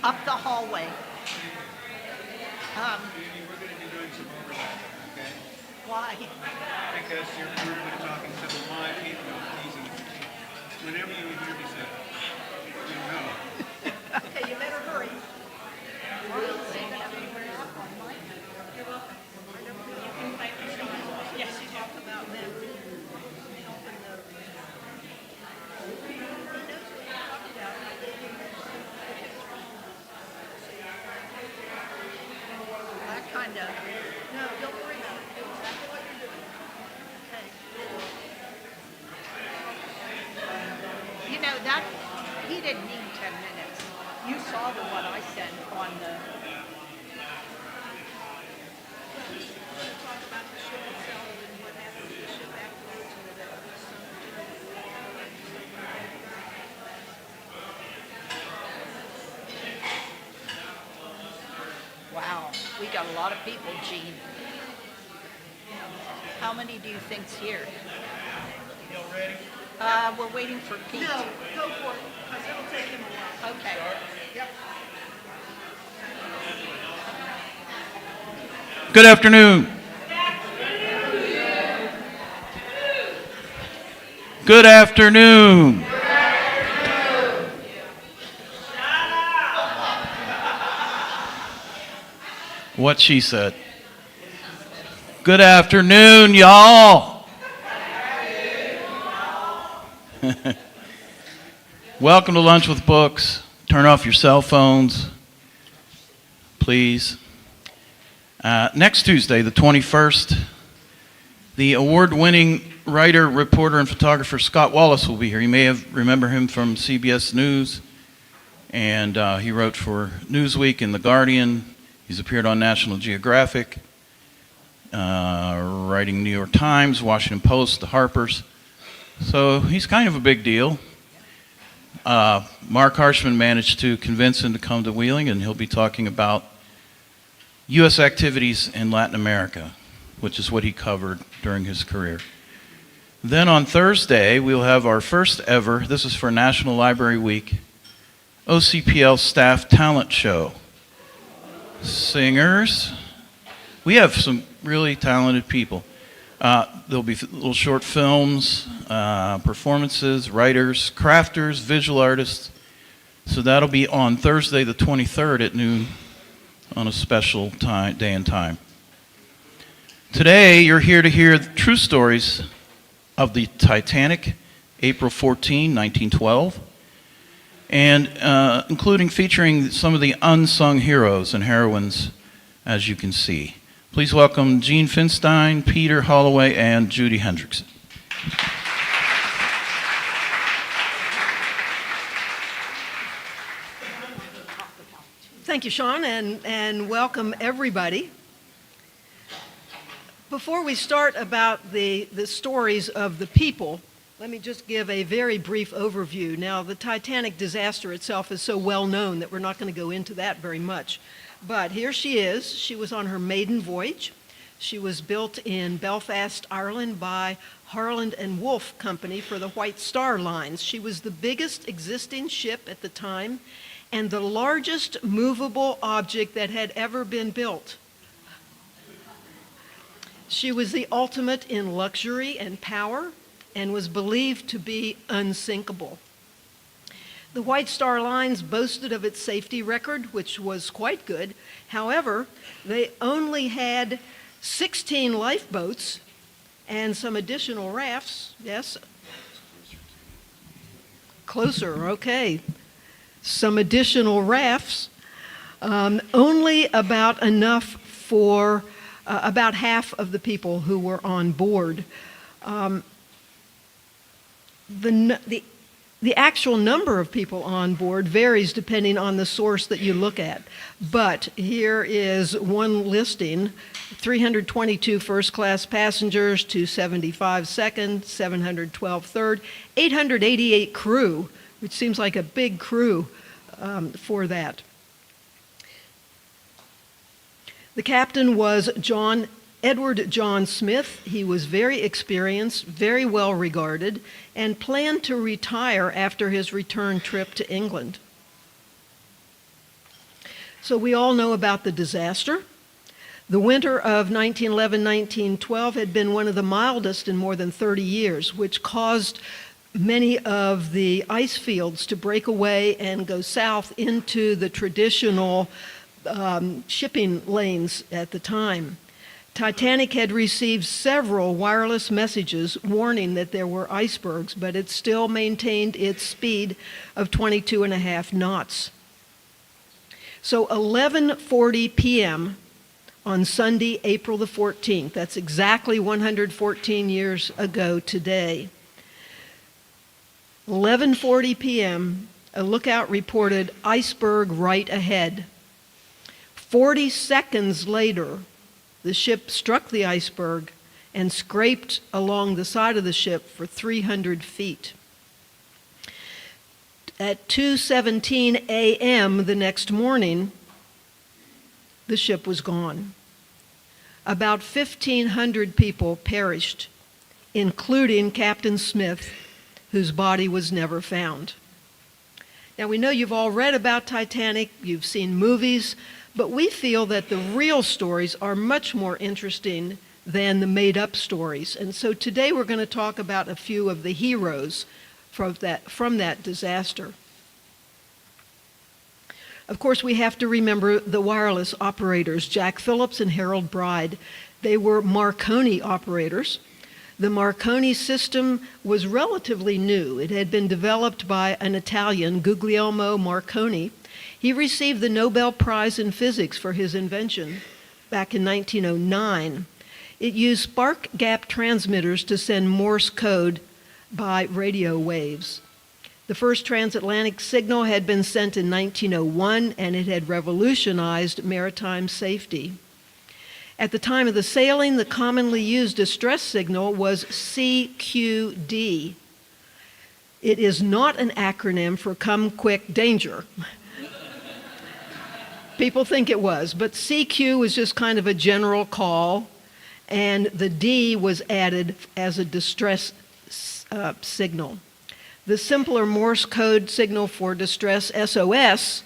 up the hallway. We're going to be doing some overlap, okay? Why? Because you're currently talking to the live people. Easy. Whenever you hear me say, you know. Okay, you better hurry. Yes, you talked about them. That kind of. No, don't worry about it. Do exactly what you're doing. Okay. You know, that, he didn't need 10 minutes. You saw the one I sent on the. Talk about the ship itself and what happened to the ship afterwards and that it was Wow, we got a lot of people, Gene. How many do you think's here? You ready? We're waiting for Pete. No, go for it, because it'll take him a while. Okay. Yep. Good afternoon. Good afternoon. What she said. Good afternoon, y'all. Welcome to Lunch with Books. Turn off your cell phones, please. Next Tuesday, the 21st, the award-winning writer, reporter, and photographer Scott Wallace will be here. You may remember him from CBS News, and he wrote for Newsweek and The Guardian. He's appeared on National Geographic, writing New York Times, Washington Post, the Harper's. So he's kind of a big deal. Mark Harshman managed to convince him to come to Wheeling, and he'll be talking about U.S. activities in Latin America, which is what he covered during his career. Then on Thursday, we'll have our first ever, this is for National Library Week, OCPL Staff Talent Show. Singers. We have some really talented people. There'll be little short films, performances, writers, crafters, visual artists. So that'll be on Thursday the 23rd at noon on a special day and time. Today, you're here to hear the true stories of the Titanic, April 14, 1912, and including featuring some of the unsung heroes and heroines, as you can see. Please welcome Gene Finstein, Peter Holloway, and Judy Hendrickson. Thank you, Sean, and welcome everybody. Before we start about the stories of the people, let me just give a very brief overview. Now, the Titanic disaster itself is so well known that we're not going to go into that very much. But here she is. She was on her maiden voyage. She was built in Belfast, Ireland by Harland and Wolff Company for the White Star Lines. She was the biggest existing ship at the time and the largest movable object that had ever been built. She was the ultimate in luxury and power and was believed to be unsinkable. The White Star Lines boasted of its safety record, which was quite good. However, they only had 16 lifeboats and some additional rafts. Yes? Closer, okay. Some additional rafts, only about enough for about half of the people who were on board. The actual number of people on board varies depending on the source that you look at. But here is one listing: 322 first-class passengers, 275 second, 712 third, 888 crew, which seems like a big crew for that. The captain was Edward John Smith. He was very experienced, very well regarded, and planned to retire after his return trip to England. So we all know about the disaster. The winter of 1911-1912 had been one of the mildest in more than 30 years, which caused many of the ice fields to break away and go south into the traditional shipping lanes at the time. Titanic had received several wireless messages warning that there were icebergs, but it still maintained its speed of 22.5 knots. So 11:40 p.m. on Sunday, April the 14th, that's exactly 114 years ago today, 11:40 p.m., a lookout reported iceberg right ahead. 40 seconds later, the ship struck the iceberg and scraped along the side of the ship for 300 feet. At 2:17 a.m. the next morning, the ship was gone. About 1,500 people perished, including Captain Smith, whose body was never found. Now, we know you've all read about Titanic, you've seen movies, but we feel that the real stories are much more interesting than the made-up stories. And so today we're going to talk about a few of the heroes from that disaster. Of course, we have to remember the wireless operators, Jack Phillips and Harold Bride. They were Marconi operators. The Marconi system was relatively new. It had been developed by an Italian, Guglielmo Marconi. He received the Nobel Prize in Physics for his invention back in 1909. It used spark gap transmitters to send Morse code by radio waves. The first transatlantic signal had been sent in 1901, and it had revolutionized maritime safety. At the time of the sailing, the commonly used distress signal was CQD. It is not an acronym for Come Quick Danger. People think it was, but CQ was just kind of a general call, and the D was added as a distress signal. The simpler Morse code signal for distress, SOS,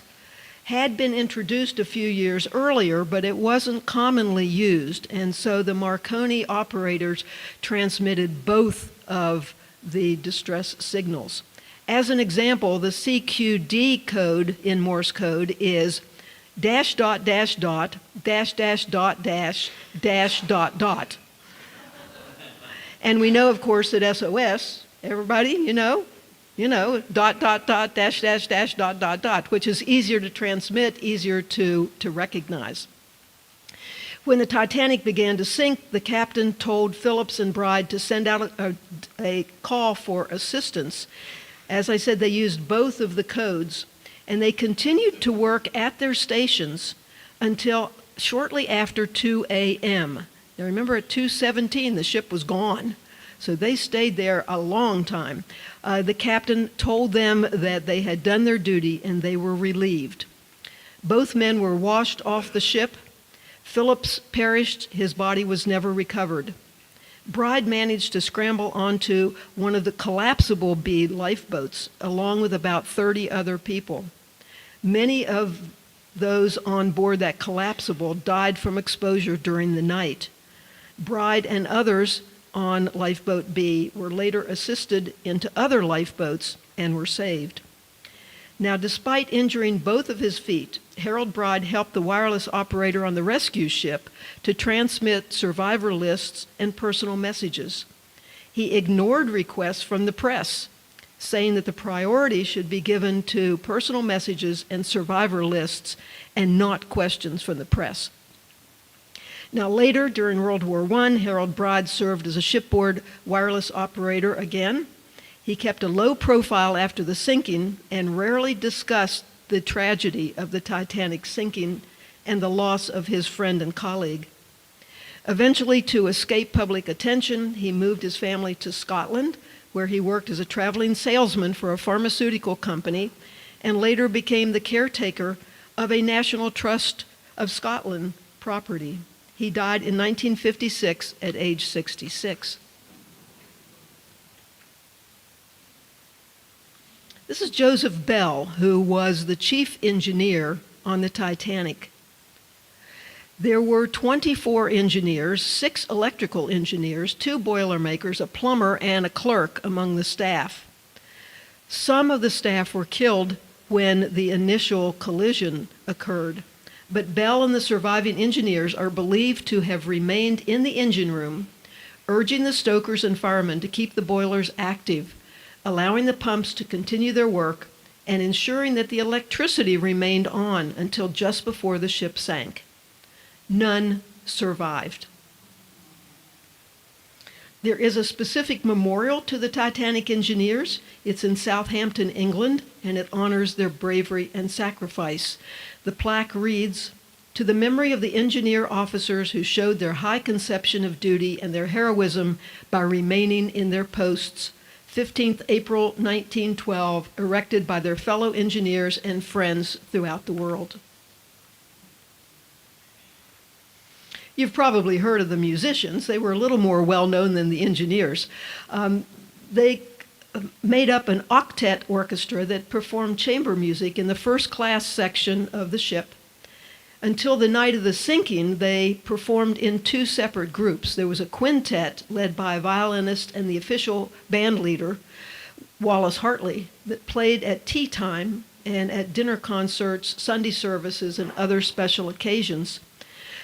had been introduced a few years earlier, but it wasn't commonly used, and so the Marconi operators transmitted both of the distress signals. As an example, the CQD code in Morse code is dash dot dash dot dash dash dot dash dash dot dot. And we know, of course, that SOS, everybody, you know, dot dot dot dash dash dash dot dot dot, which is easier to transmit, easier to recognize. When the Titanic began to sink, the captain told Phillips and Bride to send out a call for assistance. As I said, they used both of the codes, and they continued to work at their stations until shortly after 2 a.m. Now remember, at 2:17 the ship was gone, so they stayed there a long time. The captain told them that they had done their duty and they were relieved. Both men were washed off the ship. Phillips perished, his body was never recovered. Bride managed to scramble onto one of the collapsible B lifeboats along with about 30 other people. Many of those on board that collapsible died from exposure during the night. Bride and others on Lifeboat B were later assisted into other lifeboats and were saved. Now, despite injuring both of his feet, Harold Bride helped the wireless operator on the rescue ship to transmit survivor lists and personal messages. He ignored requests from the press, saying that the priority should be given to personal messages and survivor lists and not questions from the press. Now later, during World War I, Harold Bride served as a shipboard wireless operator again. He kept a low profile after the sinking and rarely discussed the tragedy of the Titanic sinking and the loss of his friend and colleague. Eventually, to escape public attention, he moved his family to Scotland, where he worked as a traveling salesman for a pharmaceutical company and later became the caretaker of a National Trust of Scotland property. He died in 1956 at age 66. This is Joseph Bell, who was the chief engineer on the Titanic. There were 24 engineers, 6 electrical engineers, 2 boilermakers, a plumber, and a clerk among the staff. Some of the staff were killed when the initial collision occurred, but Bell and the surviving engineers are believed to have remained in the engine room, urging the stokers and firemen to keep the boilers active, allowing the pumps to continue their work, and ensuring that the electricity remained on until just before the ship sank. None survived. There is a specific memorial to the Titanic engineers. It's in Southampton, England, and it honors their bravery and sacrifice. The plaque reads, "To the memory of the engineer officers who showed their high conception of duty and their heroism by remaining in their posts, 15th April 1912, erected by their fellow engineers and friends throughout the world." You've probably heard of the musicians. They were a little more well-known than the engineers. They made up an octet orchestra that performed chamber music in the first-class section of the ship. Until the night of the sinking, they performed in 2 separate groups. There was a quintet led by a violinist and the official band leader, Wallace Hartley, that played at tea time and at dinner concerts, Sunday services, and other special occasions.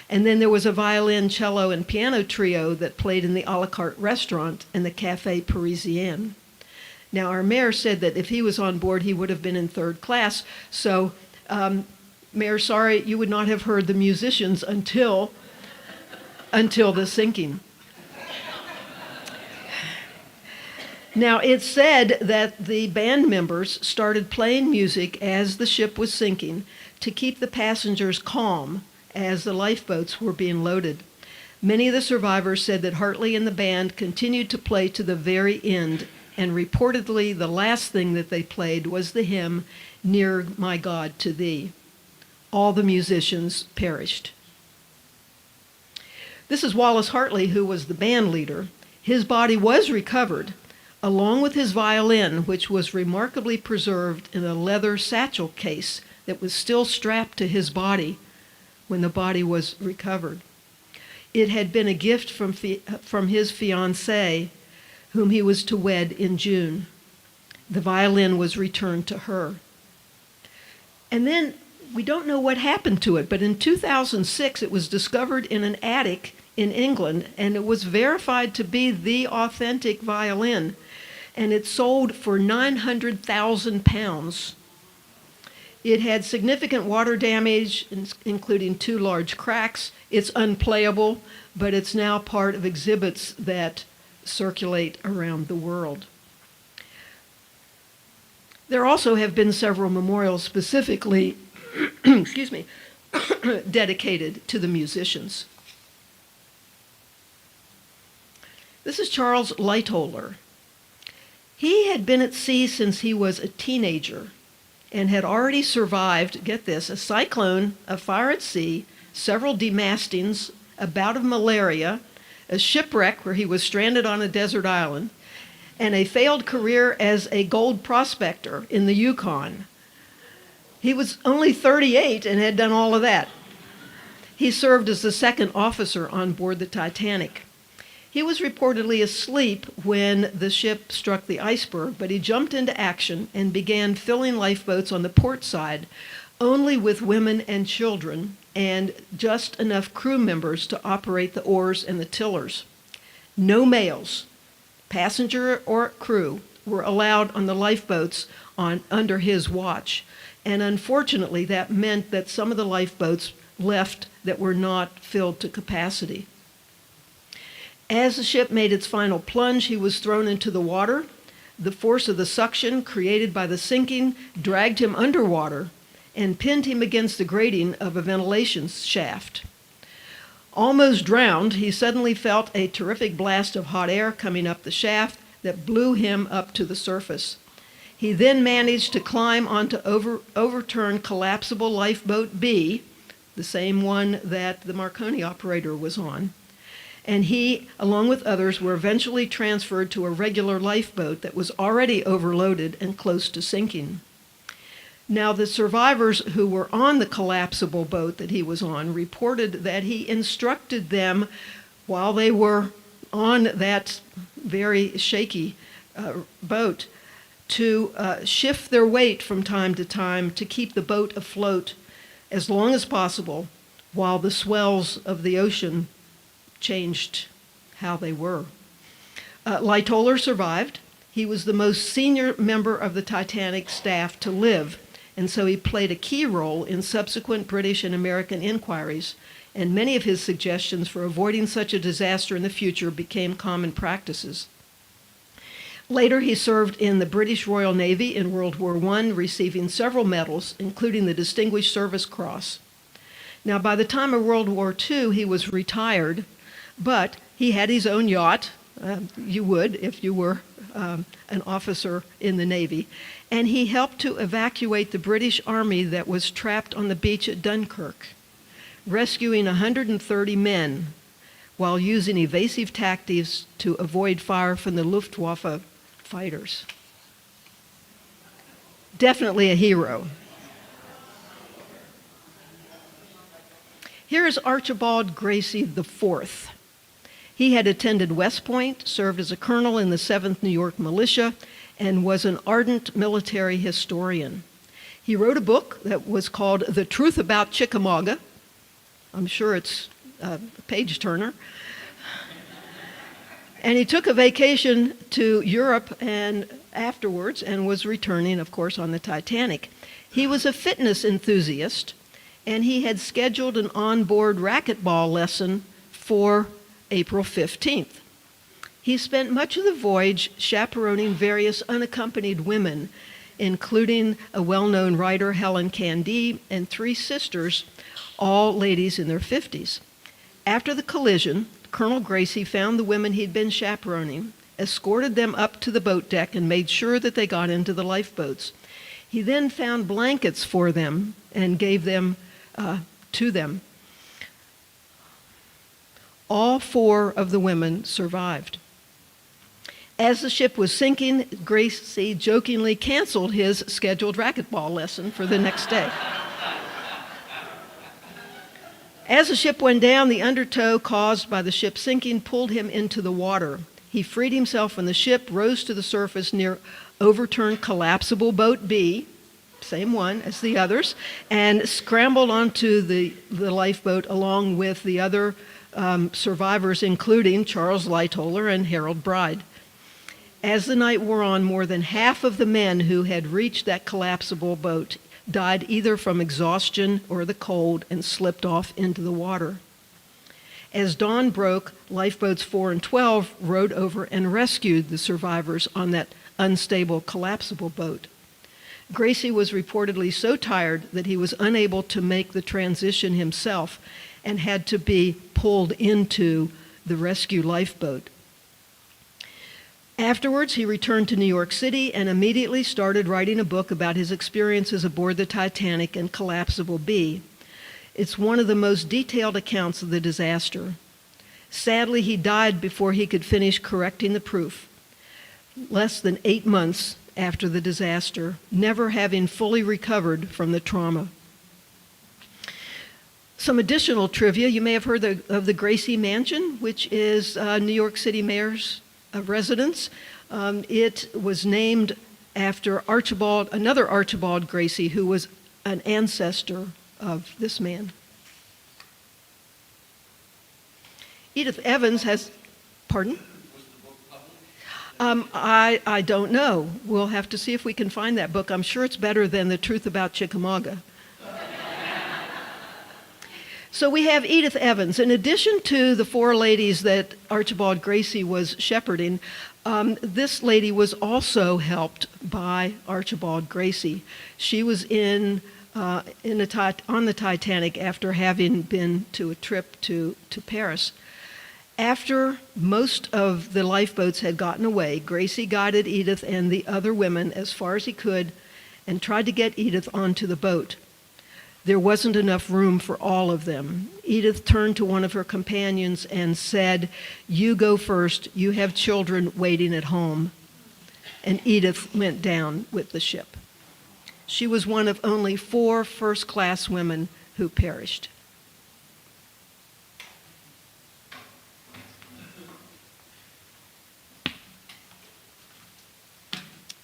And then there was a violin, cello, and piano trio that played in the a la carte restaurant and the Café Parisien. Now, our mayor said that if he was on board, he would have been in 3rd class. So, Mayor, sorry, you would not have heard the musicians until the sinking. Now, it's said that the band members started playing music as the ship was sinking to keep the passengers calm as the lifeboats were being loaded. Many of the survivors said that Hartley and the band continued to play to the very end, and reportedly the last thing that they played was the hymn, "Near My God to Thee." All the musicians perished. This is Wallace Hartley, who was the band leader. His body was recovered, along with his violin, which was remarkably preserved in a leather satchel case that was still strapped to his body when the body was recovered. It had been a gift from his fiancée, whom he was to wed in June. The violin was returned to her. And then we don't know what happened to it, but in 2006 it was discovered in an attic in England, and it was verified to be the authentic violin, and it sold for £900,000. It had significant water damage, including 2 large cracks. It's unplayable, but it's now part of exhibits that circulate around the world. There also have been several memorials specifically excuse me, dedicated to the musicians. This is Charles Lightoller. He had been at sea since he was a teenager and had already survived, get this, a cyclone, a fire at sea, several demastings, a bout of malaria, a shipwreck where he was stranded on a desert island, and a failed career as a gold prospector in the Yukon. He was only 38 and had done all of that. He served as the 2nd officer on board the Titanic. He was reportedly asleep when the ship struck the iceberg, but he jumped into action and began filling lifeboats on the port side, only with women and children, and just enough crew members to operate the oars and the tillers. No males, passenger or crew, were allowed on the lifeboats under his watch. And unfortunately, that meant that some of the lifeboats left that were not filled to capacity. As the ship made its final plunge, he was thrown into the water. The force of the suction created by the sinking dragged him underwater and pinned him against the grating of a ventilation shaft. Almost drowned, he suddenly felt a terrific blast of hot air coming up the shaft that blew him up to the surface. He then managed to climb onto overturned collapsible lifeboat B, the same one that the Marconi operator was on. And he, along with others, were eventually transferred to a regular lifeboat that was already overloaded and close to sinking. Now, the survivors who were on the collapsible boat that he was on reported that he instructed them while they were on that very shaky boat to shift their weight from time to time to keep the boat afloat as long as possible while the swells of the ocean changed how they were. Lightoller survived. He was the most senior member of the Titanic staff to live, and so he played a key role in subsequent British and American inquiries, and many of his suggestions for avoiding such a disaster in the future became common practices. Later, he served in the British Royal Navy in World War I, receiving several medals, including the Distinguished Service Cross. Now, by the time of World War II, he was retired, but he had his own yacht. You would if you were an officer in the Navy. And he helped to evacuate the British Army that was trapped on the beach at Dunkirk, rescuing 130 men while using evasive tactics to avoid fire from the Luftwaffe fighters. Definitely a hero. Here is Archibald Gracie IV. He had attended West Point, served as a colonel in the 7th New York Militia, and was an ardent military historian. He wrote a book that was called The Truth About Chickamauga. I'm sure it's a page-turner. And he took a vacation to Europe and afterwards and was returning, of course, on the Titanic. He was a fitness enthusiast, and he had scheduled an onboard racquetball lesson for April 15th. He spent much of the voyage chaperoning various unaccompanied women, including a well-known writer, Helen Candie, and 3 sisters, all ladies in their 50s. After the collision, Colonel Gracie found the women he'd been chaperoning, escorted them up to the boat deck, and made sure that they got into the lifeboats. He then found blankets for them and gave them to them. All 4 of the women survived. As the ship was sinking, Gracie jokingly canceled his scheduled racquetball lesson for the next day. As the ship went down, the undertow caused by the ship sinking pulled him into the water. He freed himself from the ship, rose to the surface near overturned collapsible boat B, same one as the others, and scrambled onto the lifeboat along with the other survivors, including Charles Lightoller and Harold Bride. As the night wore on, more than half of the men who had reached that collapsible boat died either from exhaustion or the cold and slipped off into the water. As dawn broke, lifeboats 4 and 12 rowed over and rescued the survivors on that unstable collapsible boat. Gracie was reportedly so tired that he was unable to make the transition himself and had to be pulled into the rescue lifeboat. Afterwards, he returned to New York City and immediately started writing a book about his experiences aboard the Titanic and collapsible B. It's one of the most detailed accounts of the disaster. Sadly, he died before he could finish correcting the proof, less than 8 months after the disaster, never having fully recovered from the trauma. Some additional trivia. You may have heard of the Gracie Mansion, which is New York City Mayor's residence. It was named after another Archibald Gracie, who was an ancestor of this man. Edith Evans has, pardon? I don't know. We'll have to see if we can find that book. I'm sure it's better than The Truth About Chickamauga. So we have Edith Evans. In addition to the 4 ladies that Archibald Gracie was shepherding, this lady was also helped by Archibald Gracie. She was on the Titanic after having been to a trip to Paris. After most of the lifeboats had gotten away, Gracie guided Edith and the other women as far as he could and tried to get Edith onto the boat. There wasn't enough room for all of them. Edith turned to one of her companions and said, "You go first. You have children waiting at home." And Edith went down with the ship. She was one of only 4 first-class women who perished.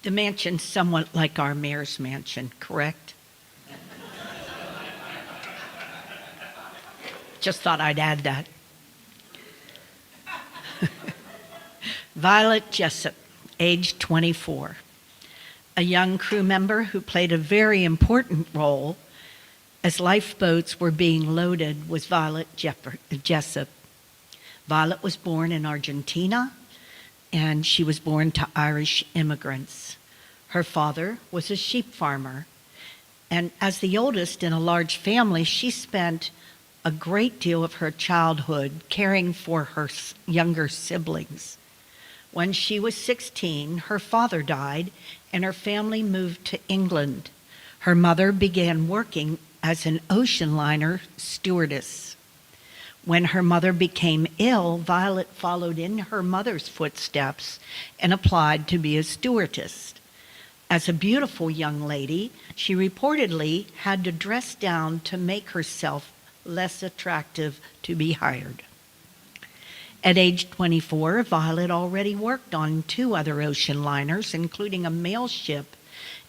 The mansion's somewhat like our mayor's mansion, correct? Just thought I'd add that. Violet Jessup, age 24. A young crew member who played a very important role as lifeboats were being loaded was Violet Jessup. Violet was born in Argentina, and she was born to Irish immigrants. Her father was a sheep farmer, and as the oldest in a large family, she spent a great deal of her childhood caring for her younger siblings. When she was 16, her father died, and her family moved to England. Her mother began working as an ocean liner stewardess. When her mother became ill, Violet followed in her mother's footsteps and applied to be a stewardess. As a beautiful young lady, she reportedly had to dress down to make herself less attractive to be hired. At age 24, Violet already worked on 2 other ocean liners, including a mail ship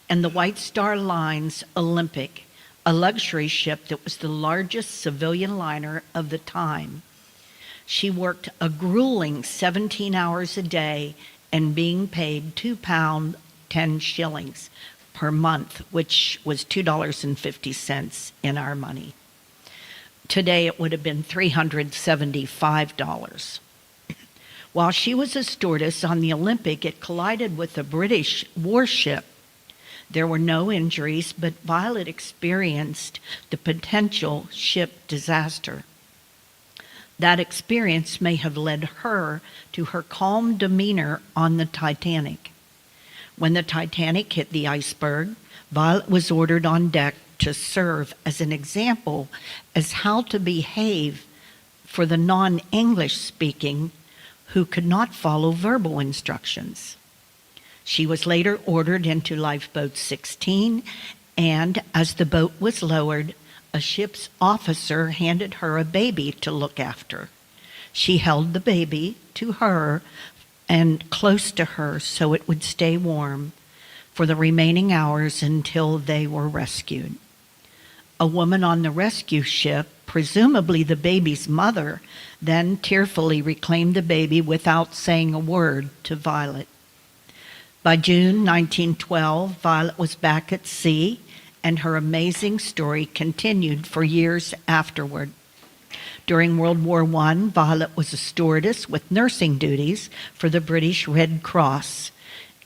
and the White Star Line's Olympic, a luxury ship that was the largest civilian liner of the time. She worked a grueling 17 hours a day and being paid £2 10 shillings per month, which was $2.50 in our money. Today it would have been $375. While she was a stewardess on the Olympic, it collided with a British warship. There were no injuries, but Violet experienced the potential ship disaster. That experience may have led her to her calm demeanor on the Titanic. When the Titanic hit the iceberg, Violet was ordered on deck to serve as an example as how to behave for the non-English speaking who could not follow verbal instructions. She was later ordered into Lifeboat 16, and as the boat was lowered, a ship's officer handed her a baby to look after. She held the baby to her and close to her so it would stay warm for the remaining hours until they were rescued. A woman on the rescue ship, presumably the baby's mother, then tearfully reclaimed the baby without saying a word to Violet. By June 1912, Violet was back at sea, and her amazing story continued for years afterward. During World War I, Violet was a stewardess with nursing duties for the British Red Cross.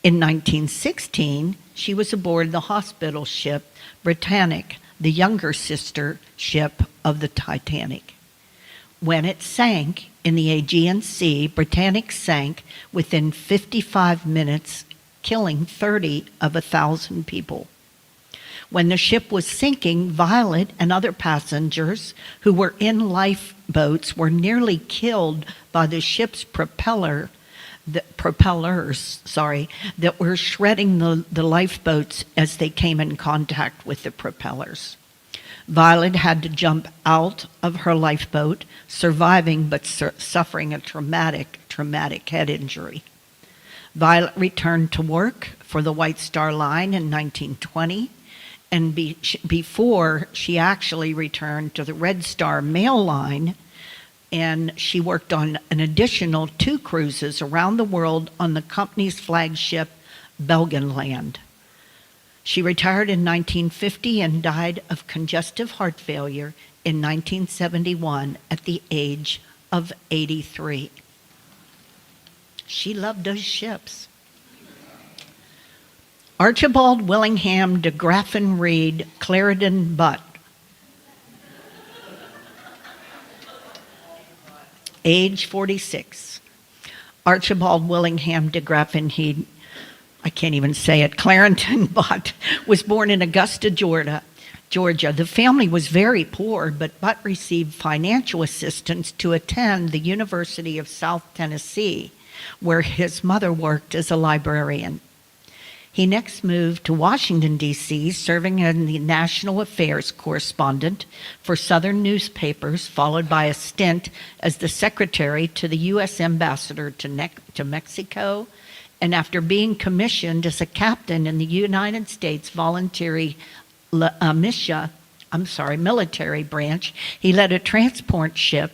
In 1916, she was aboard the hospital ship Titanic, the younger sister ship of the Titanic. When it sank in the Aegean Sea, Titanic sank within 55 minutes, killing 30 of 1,000 people. When the ship was sinking, Violet and other passengers who were in lifeboats were nearly killed by the ship's propellers that were shredding the lifeboats as they came in contact with the propellers. Violet had to jump out of her lifeboat, surviving but suffering a traumatic head injury. Violet returned to work for the White Star Line in 1920, and before she actually returned to the Red Star Mail Line, and she worked on an additional 2 cruises around the world on the company's flagship Belgenland. She retired in 1950 and died of congestive heart failure in 1971 at the age of 83. She loved those ships. Archibald Willingham de Graffin Reed Clarendon Butt, age 46. Archibald Willingham de Graffin Reed, I can't even say it, Clarendon Butt, was born in Augusta, Georgia. The family was very poor, but Butt received financial assistance to attend the University of South Tennessee, where his mother worked as a librarian. He next moved to Washington, D.C., serving as the national affairs correspondent for Southern newspapers, followed by a stint as the secretary to the U.S. ambassador to Mexico, and after being commissioned as a captain in the United States military branch, he led a transport ship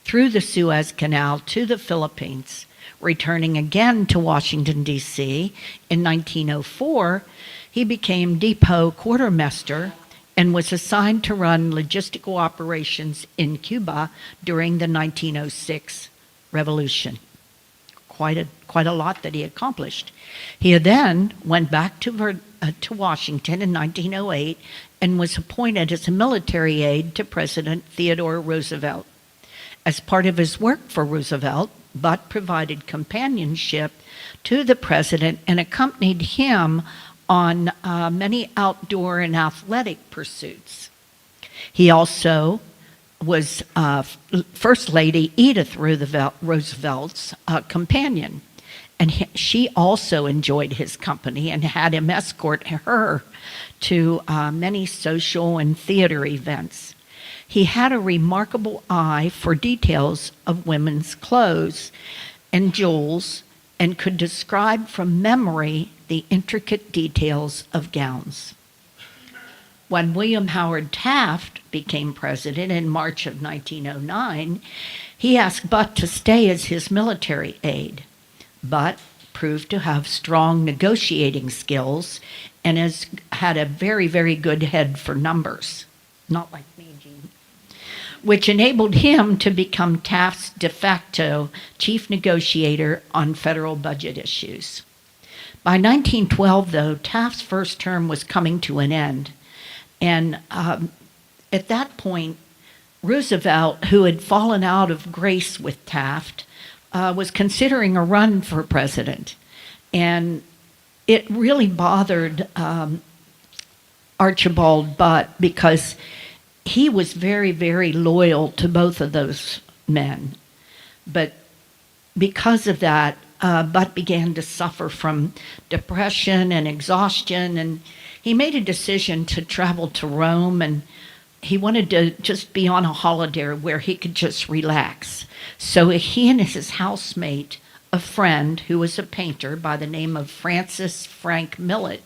through the Suez Canal to the Philippines. Returning again to Washington, D.C. in 1904, he became depot quartermaster and was assigned to run logistical operations in Cuba during the 1906 revolution. Quite a lot that he accomplished. He then went back to Washington in 1908 and was appointed as a military aide to President Theodore Roosevelt. As part of his work for Roosevelt, Butt provided companionship to the president and accompanied him on many outdoor and athletic pursuits. He also was First Lady Edith Roosevelt's companion, and she also enjoyed his company and had him escort her to many social and theater events. He had a remarkable eye for details of women's clothes and jewels and could describe from memory the intricate details of gowns. When William Howard Taft became president in March of 1909, he asked Butt to stay as his military aide. Butt proved to have strong negotiating skills and has had a very, very good head for numbers. Not like me, Gene. Which enabled him to become Taft's de facto chief negotiator on federal budget issues. By 1912, though, Taft's first term was coming to an end. And at that point, Roosevelt, who had fallen out of grace with Taft, was considering a run for president. And it really bothered Archibald Butt because he was very, very loyal to both of those men. But because of that, Butt began to suffer from depression and exhaustion, and he made a decision to travel to Rome, and he wanted to just be on a holiday where he could just relax. So he and his housemate, a friend who was a painter by the name of Francis Frank Millet,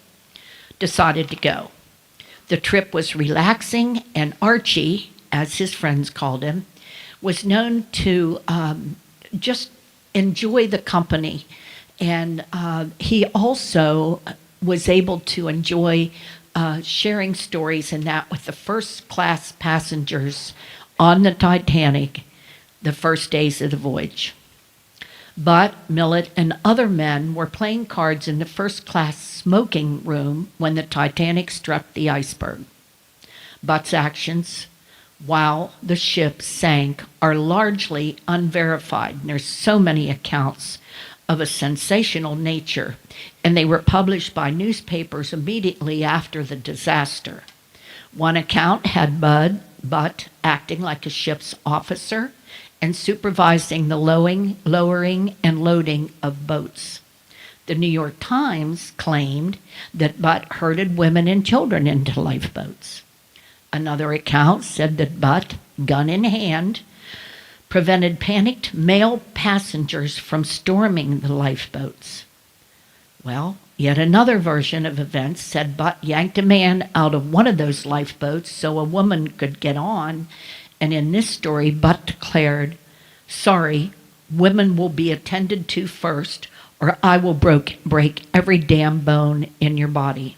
decided to go. The trip was relaxing, and Archie, as his friends called him, was known to just enjoy the company. And he also was able to enjoy sharing stories and that with the first-class passengers on the Titanic the first days of the voyage. But Millet and other men were playing cards in the first-class smoking room when the Titanic struck the iceberg. Butt's actions while the ship sank are largely unverified. And there's so many accounts of a sensational nature, and they were published by newspapers immediately after the disaster. One account had Butt acting like a ship's officer and supervising the lowering and loading of boats. The New York Times claimed that Butt herded women and children into lifeboats. Another account said that Butt, gun in hand, prevented panicked male passengers from storming the lifeboats. Well, yet another version of events said Butt yanked a man out of one of those lifeboats so a woman could get on, and in this story, Butt declared, "Sorry, women will be attended to first, or I will break every damn bone in your body."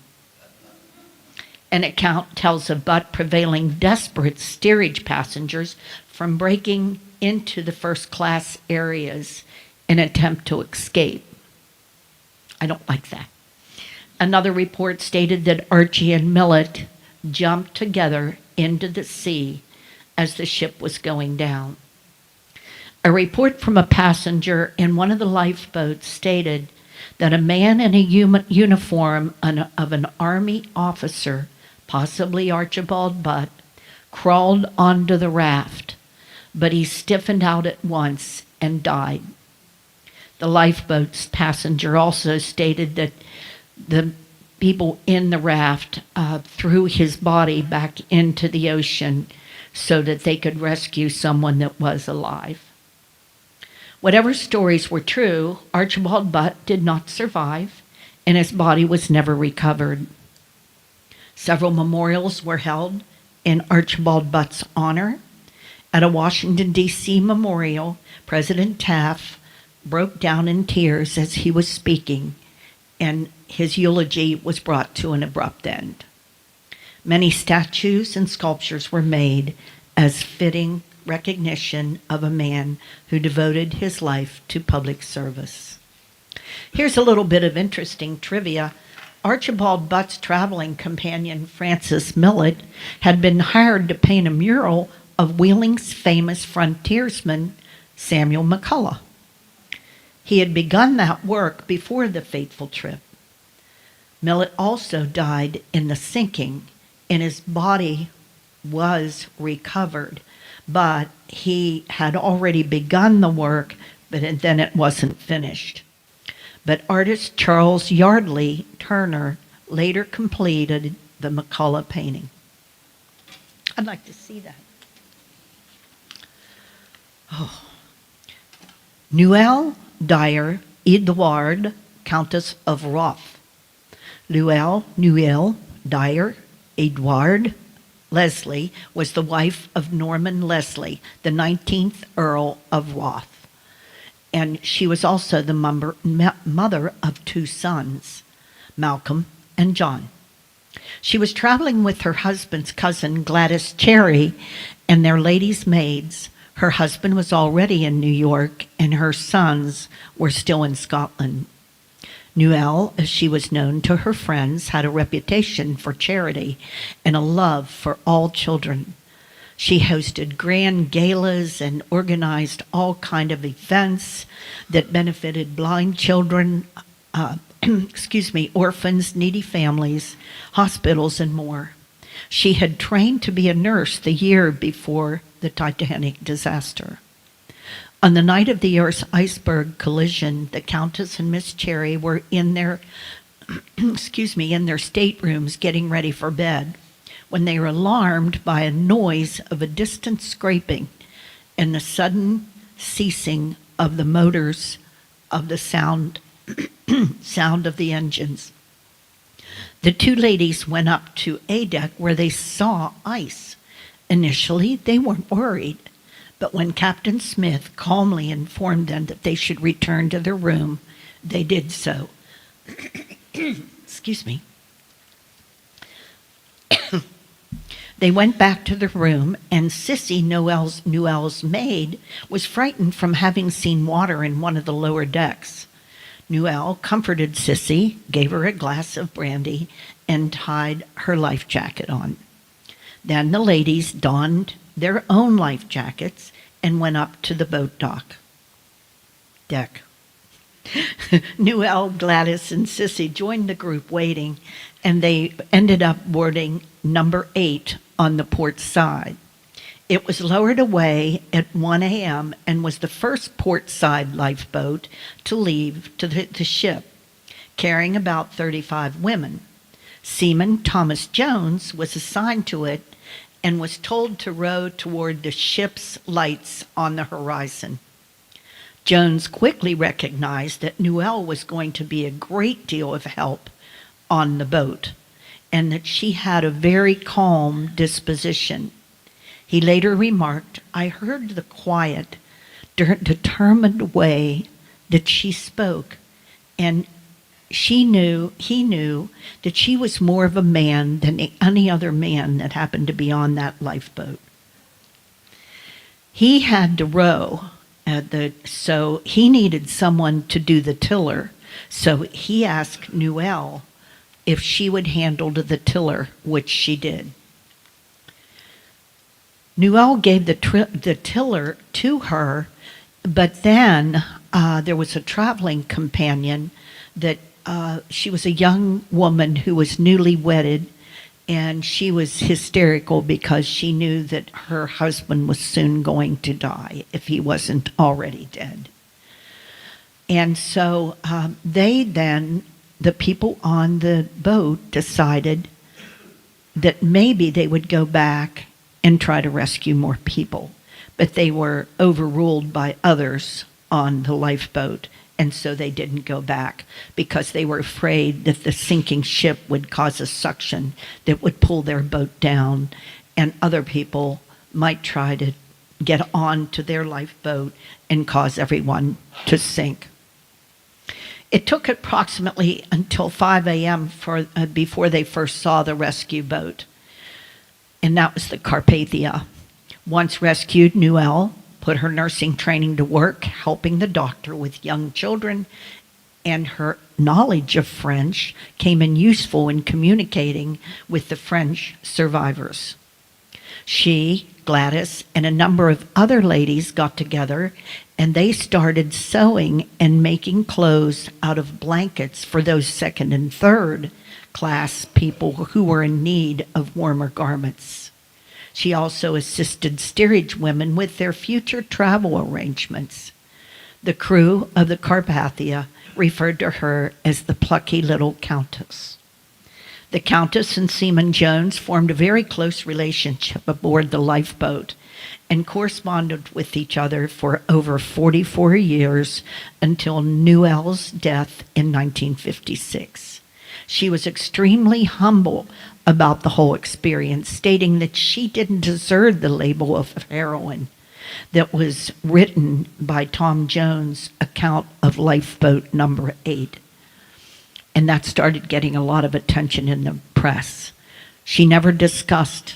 An account tells of Butt prevailing desperate steerage passengers from breaking into the first-class areas in an attempt to escape. I don't like that. Another report stated that Archie and Millet jumped together into the sea as the ship was going down. A report from a passenger in one of the lifeboats stated that a man in a uniform of an army officer, possibly Archibald Butt, crawled onto the raft, but he stiffened out at once and died. The lifeboat's passenger also stated that the people in the raft threw his body back into the ocean so that they could rescue someone that was alive. Whatever stories were true, Archibald Butt did not survive, and his body was never recovered. Several memorials were held in Archibald Butt's honor. At a Washington, D.C. memorial, President Taft broke down in tears as he was speaking, and his eulogy was brought to an abrupt end. Many statues and sculptures were made as fitting recognition of a man who devoted his life to public service. Here's a little bit of interesting trivia. Archibald Butt's traveling companion, Francis Millet, had been hired to paint a mural of Wheeling's famous frontiersman, Samuel McCullough. He had begun that work before the fateful trip. Millet also died in the sinking, and his body was recovered, but he had already begun the work, but then it wasn't finished. But artist Charles Yardley Turner later completed the McCullough painting. I'd like to see that. Oh. Noël Dyer Edouard, Countess of Roth. Noël Dyer Edouard Leslie was the wife of Norman Leslie, the 19th Earl of Roth. And she was also the mother of two sons, Malcolm and John. She was traveling with her husband's cousin, Gladys Cherry, and their ladies' maids. Her husband was already in New York, and her sons were still in Scotland. Noël, as she was known to her friends, had a reputation for charity and a love for all children. She hosted grand galas and organized all kinds of events that benefited blind children, orphans, needy families, hospitals, and more. She had trained to be a nurse the year before the Titanic disaster. On the night of the Earth's iceberg collision, the Countess and Miss Cherry were in their, in their staterooms getting ready for bed when they were alarmed by a noise of a distant scraping and the sudden ceasing of the motors of the sound of the engines. The two ladies went up to A deck where they saw ice. Initially, they weren't worried, but when Captain Smith calmly informed them that they should return to their room, they did so. Excuse me. They went back to the room, and Sissy, Noel's maid, was frightened from having seen water in one of the lower decks. Noel comforted Sissy, gave her a glass of brandy, and tied her life jacket on. Then the ladies donned their own life jackets and went up to the boat deck. Noel, Gladys, and Sissy joined the group waiting, and they ended up boarding number 8 on the port side. It was lowered away at 1 a.m. and was the first port side lifeboat to leave to the ship, carrying about 35 women. Seaman Thomas Jones was assigned to it and was told to row toward the ship's lights on the horizon. Jones quickly recognized that Noel was going to be a great deal of help on the boat, and that she had a very calm disposition. He later remarked, "I heard the quiet, determined way that she spoke, and he knew that she was more of a man than any other man that happened to be on that lifeboat." He had to row, so he needed someone to do the tiller. So he asked Noel if she would handle the tiller, which she did. Noel gave the tiller to her, but then there was a traveling companion that she was a young woman who was newly wedded, and she was hysterical because she knew that her husband was soon going to die if he wasn't already dead. And so they then the people on the boat decided that maybe they would go back and try to rescue more people. But they were overruled by others on the lifeboat, and so they didn't go back because they were afraid that the sinking ship would cause a suction that would pull their boat down, and other people might try to get on to their lifeboat and cause everyone to sink. It took approximately until 5 a.m. Before they first saw the rescue boat, and that was the Carpathia. Once rescued, Newell put her nursing training to work, helping the doctor with young children, and her knowledge of French came in useful in communicating with the French survivors. She, Gladys, and a number of other ladies got together, and they started sewing and making clothes out of blankets for those second and third class people who were in need of warmer garments. She also assisted steerage women with their future travel arrangements. The crew of the Carpathia referred to her as the plucky little countess. The Countess and Seaman Jones formed a very close relationship aboard the lifeboat and corresponded with each other for over 44 years until Newell's death in 1956. She was extremely humble about the whole experience, stating that she didn't deserve the label of heroine that was written by Tom Jones' account of Lifeboat Number 8. And that started getting a lot of attention in the press. She never discussed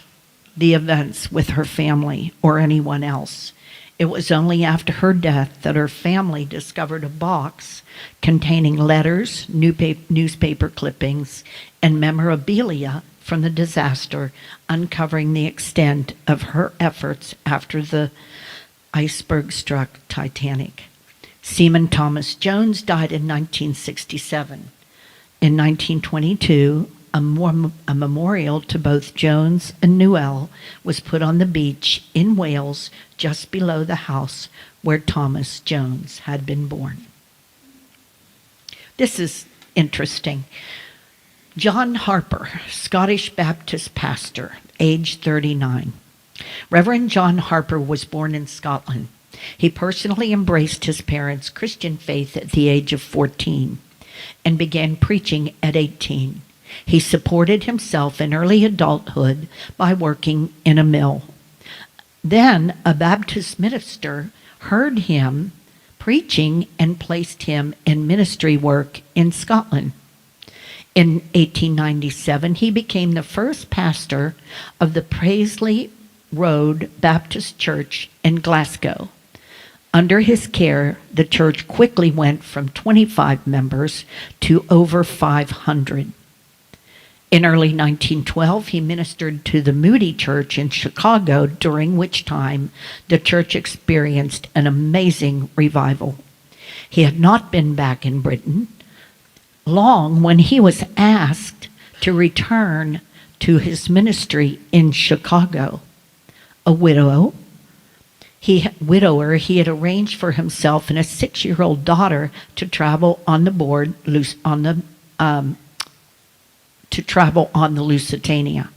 the events with her family or anyone else. It was only after her death that her family discovered a box containing letters, newspaper clippings, and memorabilia from the disaster, uncovering the extent of her efforts after the iceberg-struck Titanic. Seaman Thomas Jones died in 1967. In 1922, a memorial to both Jones and Newell was put on the beach in Wales, just below the house where Thomas Jones had been born. This is interesting. John Harper, Scottish Baptist pastor, age 39. Reverend John Harper was born in Scotland. He personally embraced his parents' Christian faith at the age of 14 and began preaching at 18. He supported himself in early adulthood by working in a mill. Then a Baptist minister heard him preaching and placed him in ministry work in Scotland. In 1897, he became the first pastor of the Paisley Road Baptist Church in Glasgow. Under his care, the church quickly went from 25 members to over 500. In early 1912, he ministered to the Moody Church in Chicago, during which time the church experienced an amazing revival. He had not been back in Britain long when he was asked to return to his ministry in Chicago. A widower, he had arranged for himself and a 6-year-old daughter to travel on the Lusitania.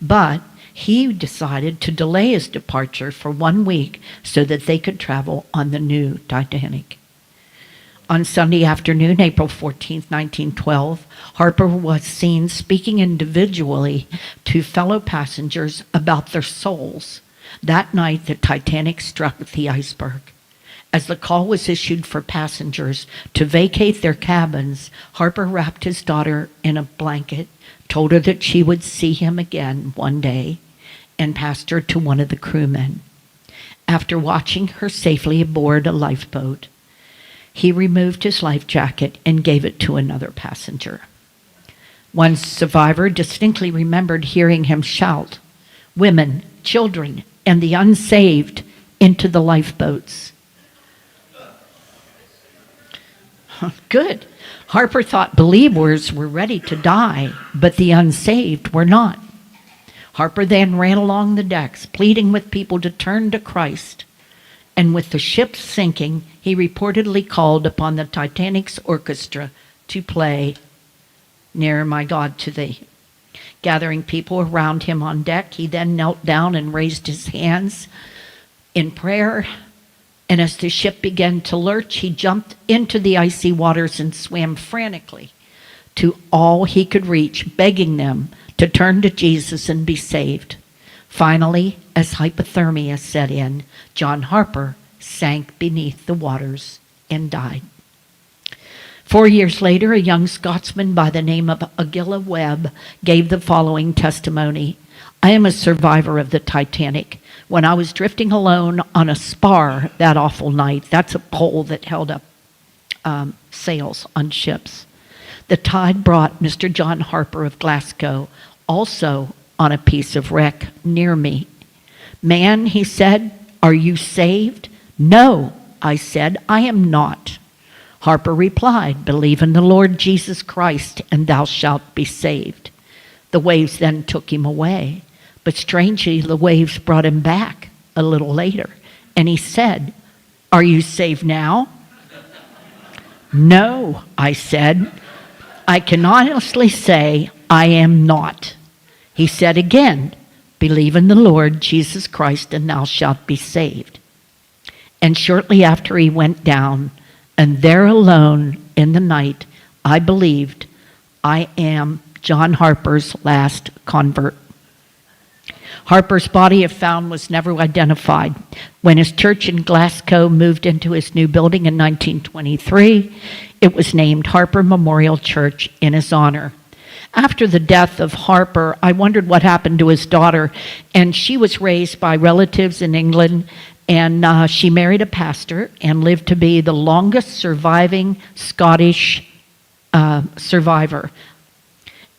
But he decided to delay his departure for 1 week so that they could travel on the new Titanic. On Sunday afternoon, April 14, 1912, Harper was seen speaking individually to fellow passengers about their souls. That night, the Titanic struck the iceberg. As the call was issued for passengers to vacate their cabins, Harper wrapped his daughter in a blanket, told her that she would see him again one day, and passed her to one of the crewmen. After watching her safely aboard a lifeboat, he removed his life jacket and gave it to another passenger. One survivor distinctly remembered hearing him shout, "Women, children, and the unsaved into the lifeboats." Good. Harper thought believers were ready to die, but the unsaved were not. Harper then ran along the decks, pleading with people to turn to Christ. And with the ship sinking, he reportedly called upon the Titanic's orchestra to play nearer, my God, to thee. Gathering people around him on deck, he then knelt down and raised his hands in prayer. And as the ship began to lurch, he jumped into the icy waters and swam frantically to all he could reach, begging them to turn to Jesus and be saved. Finally, as hypothermia set in, John Harper sank beneath the waters and died. 4 years later, a young Scotsman by the name of Aguila Webb gave the following testimony. I am a survivor of the Titanic. When I was drifting alone on a spar that awful night, that's a pole that held up sails on ships, the tide brought Mr. John Harper of Glasgow also on a piece of wreck near me. Man, he said, are you saved? No, I said, I am not. Harper replied, believe in the Lord Jesus Christ and thou shalt be saved. The waves then took him away, but strangely the waves brought him back a little later. And he said, are you saved now? No, I said, I can honestly say I am not. He said again, believe in the Lord Jesus Christ and thou shalt be saved. And shortly after he went down, and there alone in the night, I believed I am John Harper's last convert. Harper's body, if found, was never identified. When his church in Glasgow moved into his new building in 1923, it was named Harper Memorial Church in his honor. After the death of Harper, I wondered what happened to his daughter, and she was raised by relatives in England, and she married a pastor and lived to be the longest surviving Scottish survivor.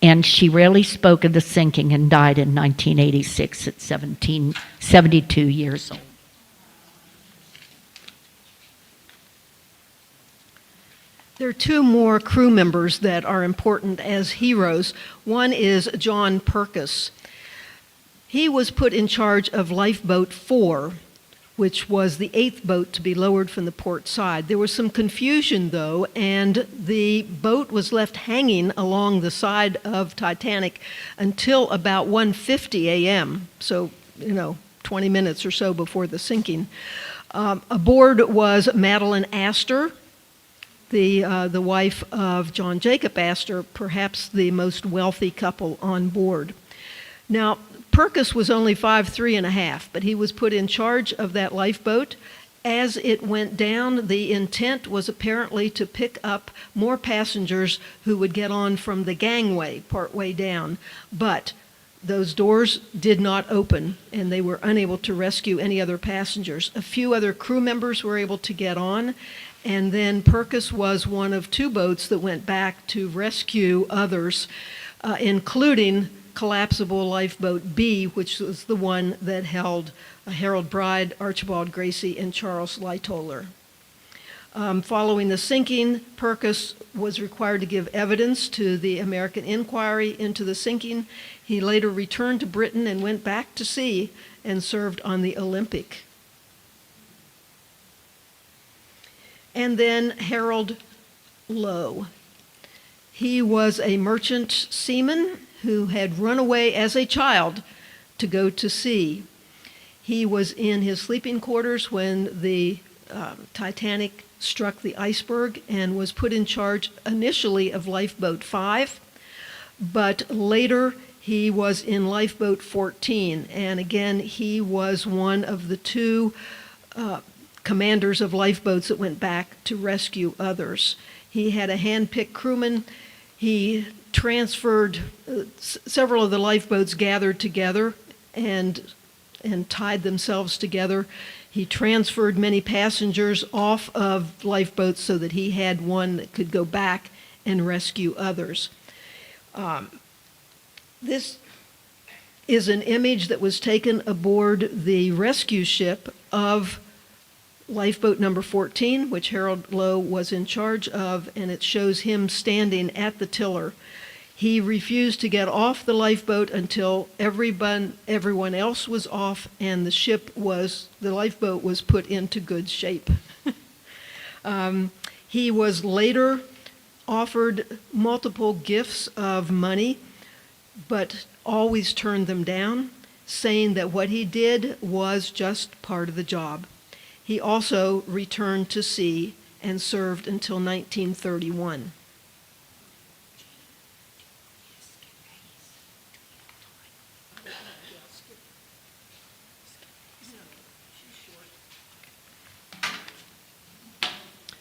And she rarely spoke of the sinking and died in 1986 at 72 years old. There are two more crew members that are important as heroes. One is John Purkis. He was put in charge of Lifeboat 4, which was the 8th boat to be lowered from the port side. There was some confusion, though, and the boat was left hanging along the side of Titanic until about 1:50 a.m., so, 20 minutes or so before the sinking. Aboard was Madeline Astor, the wife of John Jacob Astor, perhaps the most wealthy couple on board. Now, Purkis was only 5'3½", but he was put in charge of that lifeboat. As it went down, the intent was apparently to pick up more passengers who would get on from the gangway partway down. But those doors did not open, and they were unable to rescue any other passengers. A few other crew members were able to get on, and then Purkis was one of 2 boats that went back to rescue others, including collapsible lifeboat B, which was the one that held Harold Bride, Archibald Gracie, and Charles Lightoller. Following the sinking, Purkis was required to give evidence to the American inquiry into the sinking. He later returned to Britain and went back to sea and served on the Olympic. And then Harold Lowe. He was a merchant seaman who had run away as a child to go to sea. He was in his sleeping quarters when the Titanic struck the iceberg and was put in charge initially of Lifeboat 5, but later he was in Lifeboat 14, and again he was one of the 2 commanders of lifeboats that went back to rescue others. He had a hand-picked crewman. He transferred several of the lifeboats gathered together and tied themselves together. He transferred many passengers off of lifeboats so that he had one that could go back and rescue others. This is an image that was taken aboard the rescue ship of Lifeboat number 14, which Harold Lowe was in charge of, and it shows him standing at the tiller. He refused to get off the lifeboat until everyone else was off and the lifeboat was put into good shape. He was later offered multiple gifts of money, but always turned them down, saying that what he did was just part of the job. He also returned to sea and served until 1931.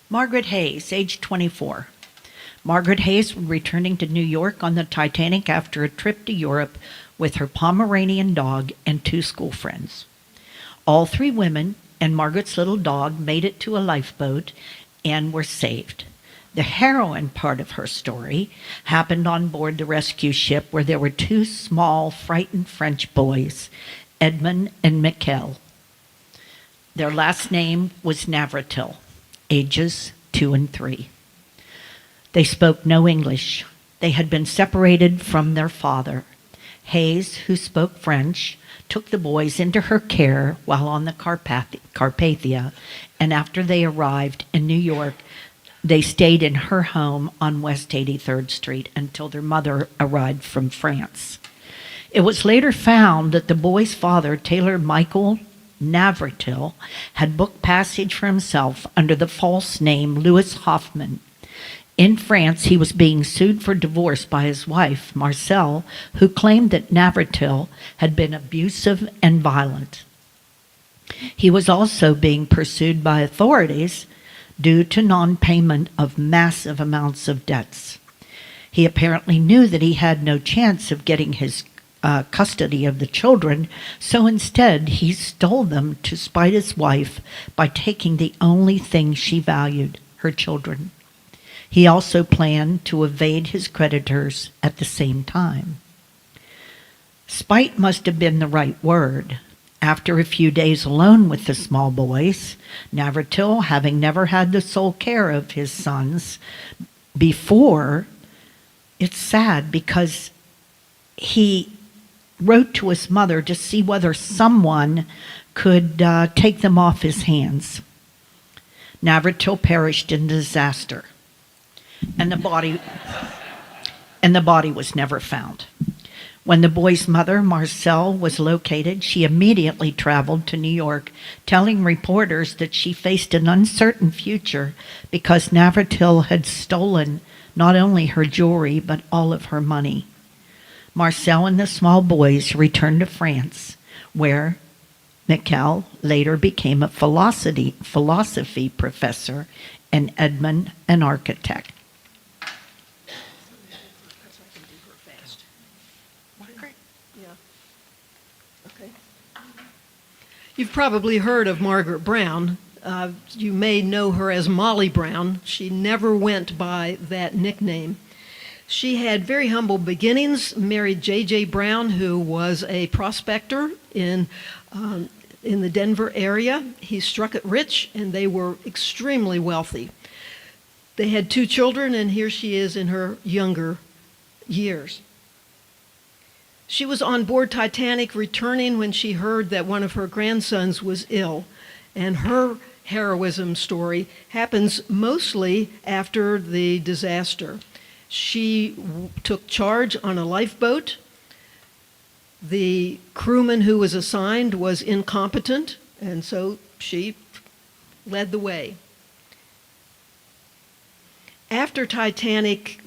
Margaret Hayes, age 24. Margaret Hayes was returning to New York on the Titanic after a trip to Europe with her Pomeranian dog and 2 school friends. All 3 women and Margaret's little dog made it to a lifeboat and were saved. The heroine part of her story happened on board the rescue ship where there were 2 small, frightened French boys, Edmund and Michel. Their last name was Navratil, ages 2 and 3. They spoke no English. They had been separated from their father. Hayes, who spoke French, took the boys into her care while on the Carpathia, and after they arrived in New York, they stayed in her home on West 83rd Street until their mother arrived from France. It was later found that the boys' father, Taylor Michael Navratil, had booked passage for himself under the false name Louis Hoffman. In France, he was being sued for divorce by his wife, Marcel, who claimed that Navratil had been abusive and violent. He was also being pursued by authorities due to non-payment of massive amounts of debts. He apparently knew that he had no chance of getting his custody of the children, so instead he stole them to spite his wife by taking the only thing she valued, her children. He also planned to evade his creditors at the same time. Spite must have been the right word. After a few days alone with the small boys, Navratil, having never had the sole care of his sons before, it's sad because he wrote to his mother to see whether someone could take them off his hands. Navratil perished in disaster, and the body was never found. When the boy's mother, Marcel, was located, she immediately traveled to New York, telling reporters that she faced an uncertain future because Navratil had stolen not only her jewelry but all of her money. Marcel and the small boys returned to France, where Michel later became a philosophy professor and Edmund an architect. You've probably heard of Margaret Brown. You may know her as Molly Brown. She never went by that nickname. She had very humble beginnings, married J.J. Brown, who was a prospector in the Denver area. He struck it rich, and they were extremely wealthy. They had 2 children, and here she is in her younger years. She was on board Titanic returning when she heard that one of her grandsons was ill, and her heroism story happens mostly after the disaster. She took charge on a lifeboat. The crewman who was assigned was incompetent, and so she led the way. After Titanic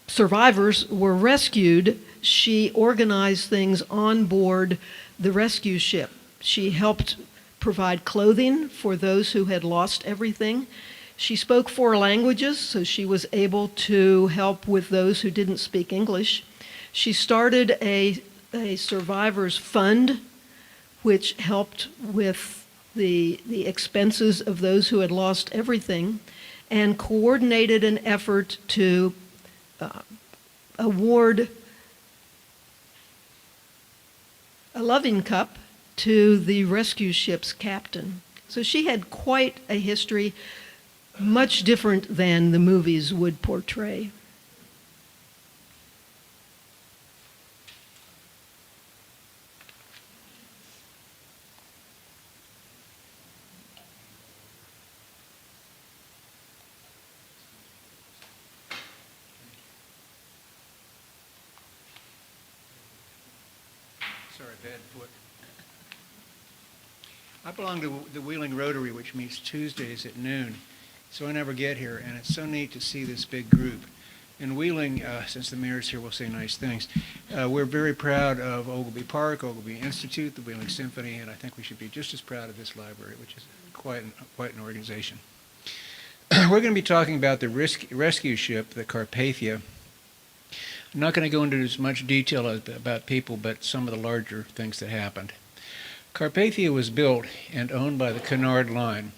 survivors were rescued, she organized things on board the rescue ship. She helped provide clothing for those who had lost everything. She spoke 4 languages, so she was able to help with those who didn't speak English. She started a survivors fund, which helped with the expenses of those who had lost everything, and coordinated an effort to award a loving cup to the rescue ship's captain. So she had quite a history, much different than the movies would portray. Sorry, bad foot. I belong to the Wheeling Rotary, which meets Tuesdays at noon, so I never get here, and it's so neat to see this big group. In Wheeling, since the mayor's here, we'll say nice things. We're very proud of Ogilvy Park, Ogilvy Institute, the Wheeling Symphony, and I think we should be just as proud of this library, which is quite an organization. We're going to be talking about the rescue ship, the Carpathia. I'm not going to go into as much detail about people, but some of the larger things that happened. Carpathia was built and owned by the Cunard Line.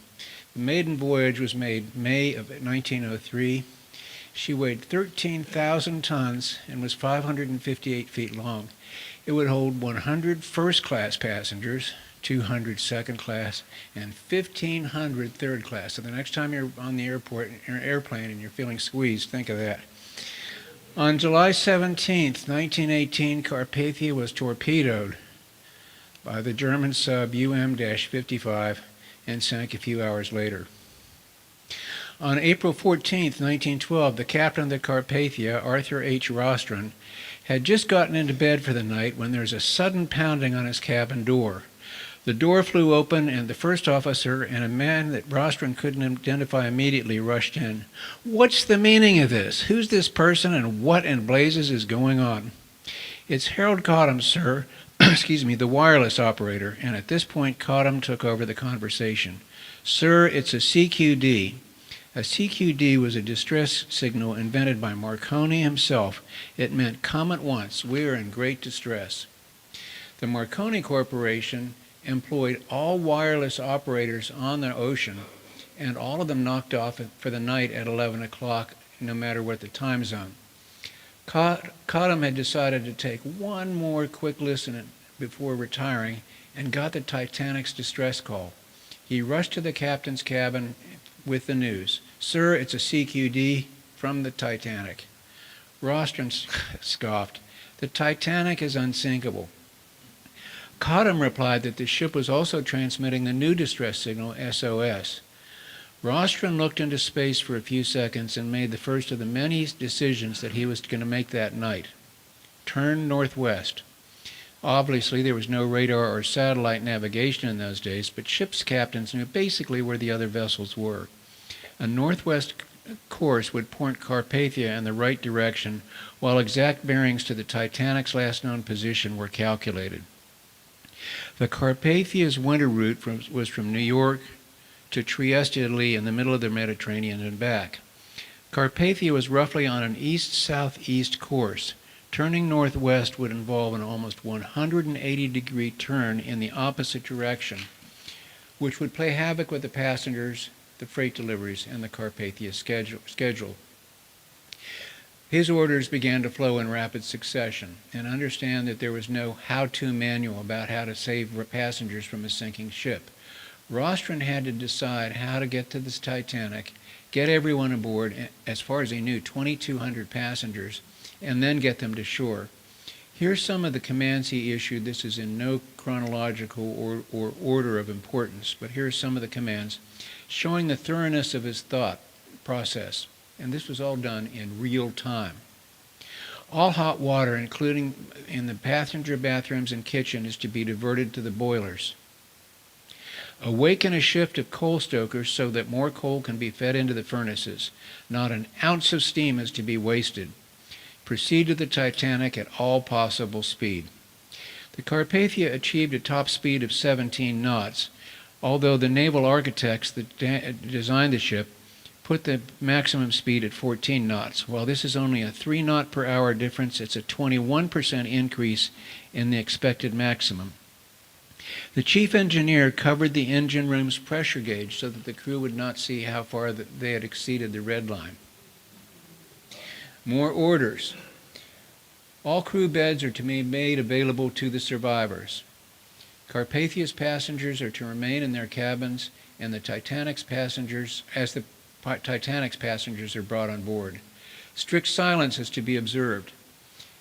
The maiden voyage was made May of 1903. She weighed 13,000 tons and was 558 feet long. It would hold 100 first-class passengers, 200 second-class, and 1,500 third-class. So the next time you're on the airplane and you're feeling squeezed, think of that. On July 17th, 1918, Carpathia was torpedoed by the German sub UM-55 and sank a few hours later. On April 14, 1912, the captain of the Carpathia, Arthur H. Rostron, had just gotten into bed for the night when there was a sudden pounding on his cabin door. The door flew open, and the first officer and a man that Rostron couldn't identify immediately rushed in. "What's the meaning of this? Who's this person, and what in blazes is going on?" "It's Harold Cottam, sir," excuse me, the wireless operator, and at this point Cottam took over the conversation. "Sir, it's a CQD. A CQD was a distress signal invented by Marconi himself. It meant, 'Come at once, we are in great distress.'" The Marconi Corporation employed all wireless operators on the ocean, and all of them knocked off for the night at 11 o'clock, no matter what the time zone. Cottam had decided to take one more quick listen before retiring and got the Titanic's distress call. He rushed to the captain's cabin with the news. "Sir, it's a CQD from the Titanic." Rostron scoffed. "The Titanic is unsinkable." Cottam replied that the ship was also transmitting the new distress signal, SOS. Rostron looked into space for a few seconds and made the first of the many decisions that he was going to make that night. Turn northwest. Obviously, there was no radar or satellite navigation in those days, but ship's captains knew basically where the other vessels were. A northwest course would point Carpathia in the right direction, while exact bearings to the Titanic's last known position were calculated. The Carpathia's winter route was from New York to Trieste, Italy, in the middle of the Mediterranean and back. Carpathia was roughly on an east-southeast course. Turning northwest would involve an almost 180-degree turn in the opposite direction, which would play havoc with the passengers, the freight deliveries, and the Carpathia schedule. His orders began to flow in rapid succession, and understand that there was no how-to manual about how to save passengers from a sinking ship. Rostron had to decide how to get to this Titanic, get everyone aboard, as far as he knew, 2,200 passengers, and then get them to shore. Here's some of the commands he issued. This is in no chronological or order of importance, but here's some of the commands, showing the thoroughness of his thought process. And this was all done in real time. All hot water, including in the passenger bathrooms and kitchen, is to be diverted to the boilers. Awaken a shift of coal stokers so that more coal can be fed into the furnaces. Not an ounce of steam is to be wasted. Proceed to the Titanic at all possible speed. The Carpathia achieved a top speed of 17 knots, although the naval architects that designed the ship put the maximum speed at 14 knots. While this is only a 3 knot per hour difference, it's a 21% increase in the expected maximum. The chief engineer covered the engine room's pressure gauge so that the crew would not see how far they had exceeded the red line. More orders. All crew beds are to be made available to the survivors. Carpathia's passengers are to remain in their cabins, and the Titanic's passengers are brought on board. Strict silence is to be observed.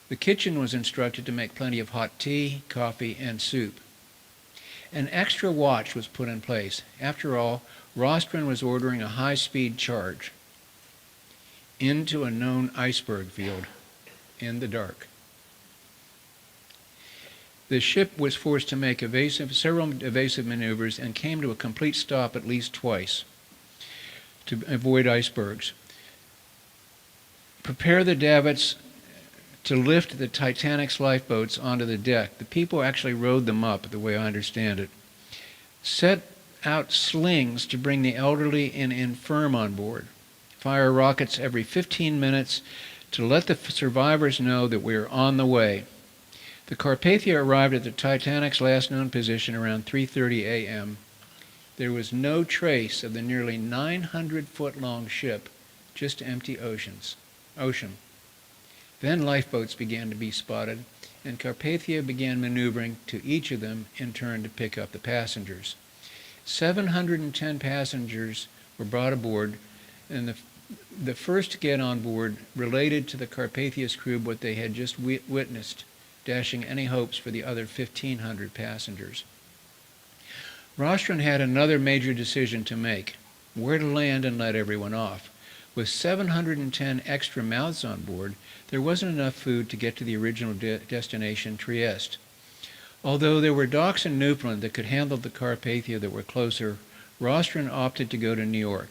The kitchen was instructed to make plenty of hot tea, coffee, and soup. An extra watch was put in place. After all, Rostron was ordering a high-speed charge into a known iceberg field in the dark. The ship was forced to make several evasive maneuvers and came to a complete stop at least twice to avoid icebergs. Prepare the davits to lift the Titanic's lifeboats onto the deck. The people actually rowed them up, the way I understand it. Set out slings to bring the elderly and infirm on board. Fire rockets every 15 minutes to let the survivors know that we are on the way. The Carpathia arrived at the Titanic's last known position around 3:30 a.m. There was no trace of the nearly 900-foot-long ship, just empty ocean. Then lifeboats began to be spotted, and Carpathia began maneuvering to each of them in turn to pick up the passengers. 710 passengers were brought aboard, and the first to get on board related to the Carpathia's crew what they had just witnessed, dashing any hopes for the other 1,500 passengers. Rostron had another major decision to make, where to land and let everyone off. With 710 extra mouths on board, there wasn't enough food to get to the original destination, Trieste. Although there were docks in Newfoundland that could handle the Carpathia that were closer, Rostron opted to go to New York.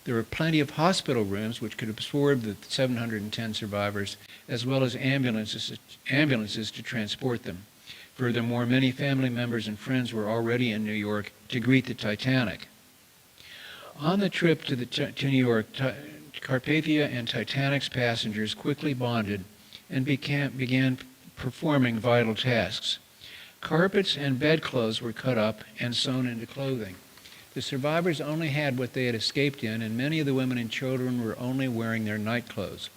There were plenty of hospital rooms which could absorb the 710 survivors, as well as ambulances to transport them. Furthermore, many family members and friends were already in New York to greet the Titanic. On the trip to New York, Carpathia and Titanic's passengers quickly bonded and began performing vital tasks. Carpets and bedclothes were cut up and sewn into clothing. The survivors only had what they had escaped in, and many of the women and children were only wearing their night clothes.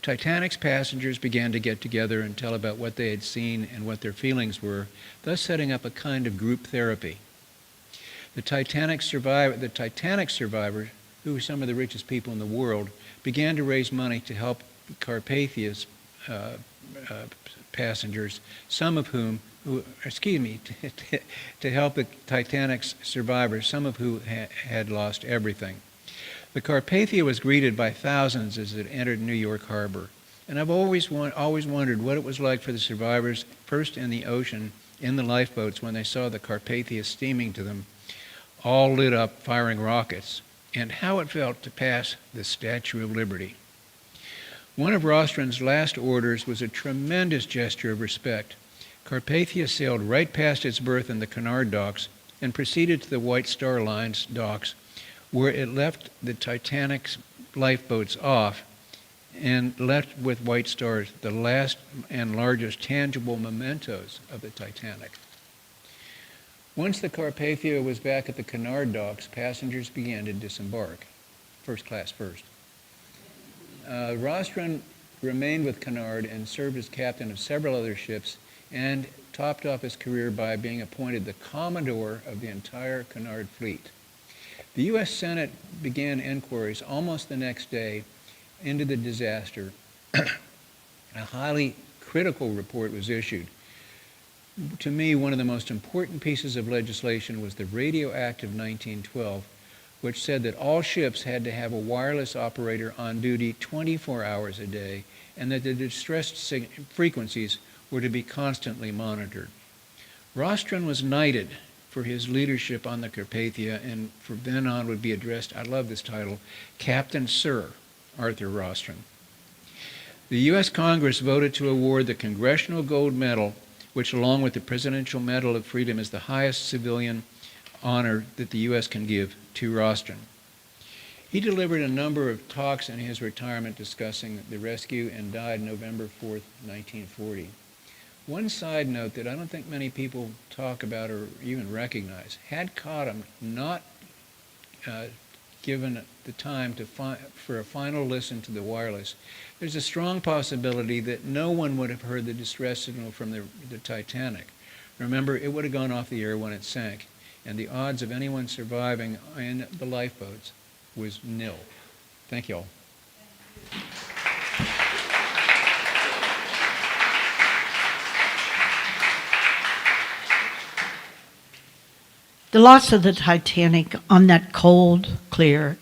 Titanic's passengers began to get together and tell about what they had seen and what their feelings were, thus setting up a kind of group therapy. The Titanic survivors, who were some of the richest people in the world, began to raise money to help Carpathia's passengers, some of whom, to help the Titanic's survivors, some of whom had lost everything. The Carpathia was greeted by thousands as it entered New York Harbor, and I've always wondered what it was like for the survivors, first in the ocean, in the lifeboats, when they saw the Carpathia steaming to them, all lit up, firing rockets, and how it felt to pass the Statue of Liberty. One of Rostron's last orders was a tremendous gesture of respect. Carpathia sailed right past its berth in the Cunard docks and proceeded to the White Star Line's docks, where it left the Titanic's lifeboats off and left with White Stars the last and largest tangible mementos of the Titanic. Once the Carpathia was back at the Cunard docks, passengers began to disembark, first class first. Rostron remained with Cunard and served as captain of several other ships and topped off his career by being appointed the Commodore of the entire Cunard fleet. The U.S. Senate began inquiries almost the next day into the disaster. A highly critical report was issued. To me, one of the most important pieces of legislation was the Radio Act of 1912, which said that all ships had to have a wireless operator on duty 24 hours a day, and that the distress frequencies were to be constantly monitored. Rostron was knighted for his leadership on the Carpathia, and from then on would be addressed, I love this title, Captain Sir Arthur Rostron. The U.S. Congress voted to award the Congressional Gold Medal, which along with the Presidential Medal of Freedom is the highest civilian honor that the U.S. can give, to Rostron. He delivered a number of talks in his retirement discussing the rescue and died November 4th, 1940. One side note that I don't think many people talk about or even recognize, had Cottam not given the time for a final listen to the wireless, there's a strong possibility that no one would have heard the distress signal from the Titanic. Remember, it would have gone off the air when it sank, and the odds of anyone surviving in the lifeboats was nil. Thank you all. The loss of the Titanic on that cold, clear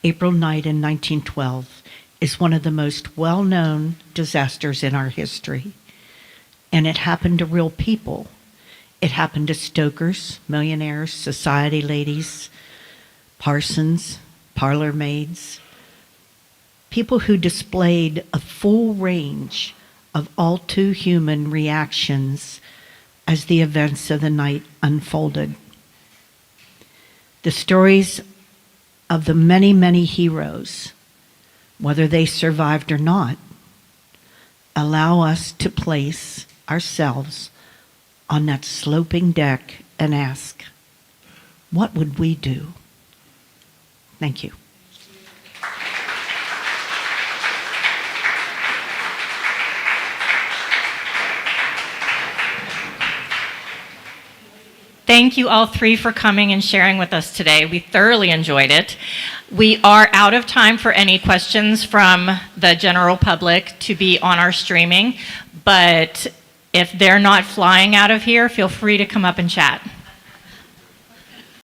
April night in 1912 is one of the most well-known disasters in our history. And it happened to real people. It happened to stokers, millionaires, society ladies, parsons, parlor maids, people who displayed a full range of all too human reactions as the events of the night unfolded. The stories of the many, many heroes, whether they survived or not, allow us to place ourselves on that sloping deck and ask, what would we do? Thank you. Thank you all three for coming and sharing with us today. We thoroughly enjoyed it. We are out of time for any questions from the general public to be on our streaming, but if they're not flying out of here, feel free to come up and chat.